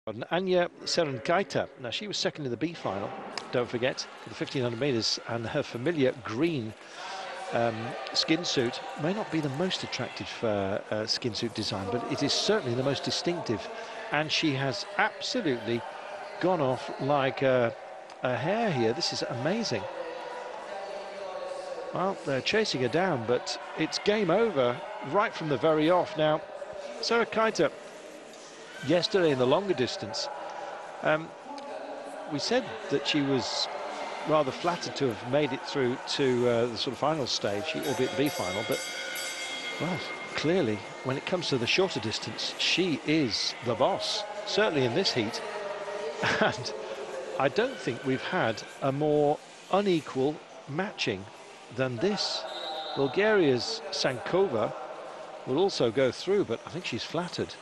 Agne Sereikaite. Now, she was second in the B final, don't forget, for the 1500 metres, and her familiar green skin suit may not be the most attractive skin suit design, but it is certainly the most distinctive, and she has absolutely gone off like a hare here. This is amazing. Well, they're chasing her down, but it's game over right from the very off. Now, Sereikaite, yesterday in the longer distance, we said that she was rather flattered to have made it through to the sort of final stage, albeit the B final, but, well, clearly, when it comes to the shorter distance, she is the boss, certainly in this heat. And I don't think we've had a more unequal matching than this. Bulgaria's Sankova will also go through, but I think she's flattered.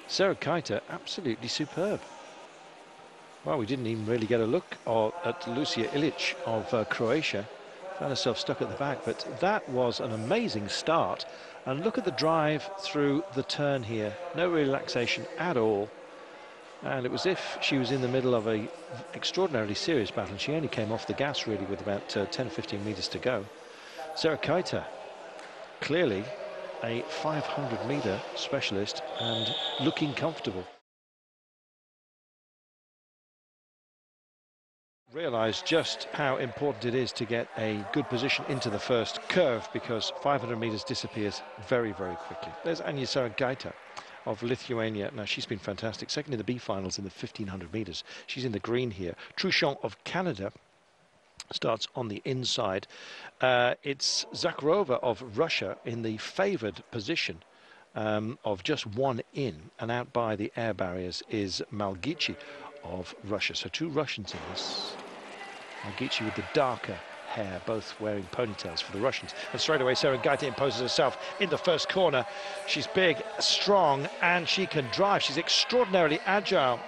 Sereikaite, absolutely superb. Well, we didn't even really get a look at Lucia Ilic of Croatia. Found herself stuck at the back, but that was an amazing start. And look at the drive through the turn here. No relaxation at all. And it was as if she was in the middle of an extraordinarily serious battle, and she only came off the gas really with about 10-15 metres to go. Sereikaite, clearly a 500-metre specialist and looking comfortable. Realise just how important it is to get a good position into the first curve, because 500 metres disappears very, very quickly. There's Agne Sereikaite of Lithuania. Now, she's been fantastic. Second in the B finals in the 1500 metres. She's in the green here. Čiuožėja of Canada starts on the inside. It's Zakharova of Russia in the favoured position of just one in, and out by the air barriers is Malgici of Russia. So two Russians in this. Malgici with the darker hair, both wearing ponytails for the Russians. And straight away Sereikaite imposes herself in the first corner. She's big, strong, and she can drive. She's extraordinarily agile.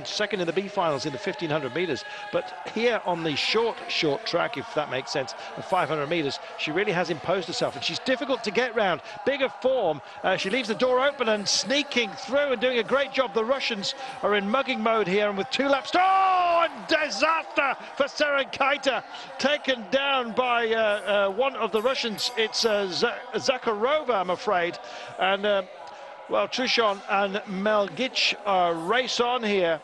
Second in the B finals in the 1500 metres. But here on the short track, if that makes sense, of 500 metres, she really has imposed herself, and she's difficult to get round. Bigger form. She leaves the door open and sneaking through and doing a great job. The Russians are in mugging mode here, and with 2 laps. Oh, disaster for Sereikaite. Taken down by one of the Russians. It's Zakharova, I'm afraid. And, well, Čiuožėja and Malgic race on here.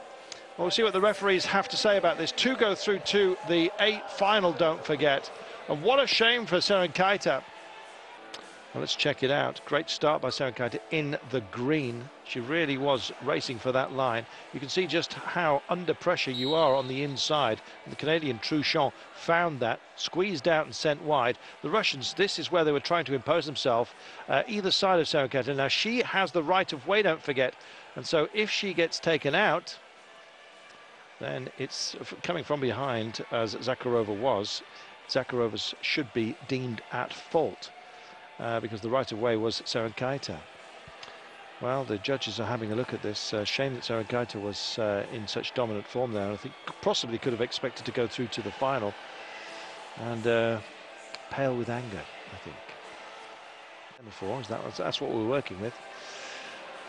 We'll see what the referees have to say about this. 2 go through to the A final, don't forget. And what a shame for Sereikaite. Well, let's check it out. Great start by Sereikaite in the green. She really was racing for that line. You can see just how under pressure you are on the inside. And the Canadian Čiuožėja found that, squeezed out and sent wide. The Russians, this is where they were trying to impose themselves, either side of Sereikaite. Now, she has the right of way, don't forget. And so if she gets taken out, then it's coming from behind, as Zakharova was. Zakharova should be deemed at fault. Because the right-of-way was Sereikaite. Well, the judges are having a look at this. Shame that Sereikaite was in such dominant form there. I think possibly could have expected to go through to the final. And pale with anger, I think. Before, that's what we're working with.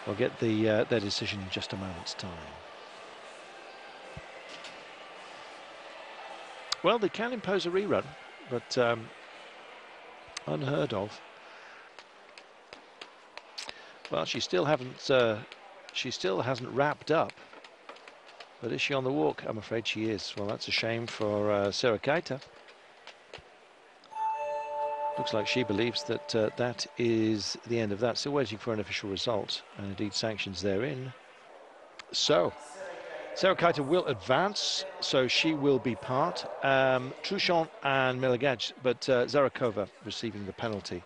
We'll get their decision in just a moment's time. Well, they can impose a rerun, but unheard of. Well, she still hasn't wrapped up. But is she on the walk? I'm afraid she is. Well, that's a shame for Sereikaite. Looks like she believes that that is the end of that. Still waiting for an official result, and indeed sanctions therein. So Sereikaite will advance, so she will be part. Čiuožėja and Malgic, but Zakharova receiving the penalty.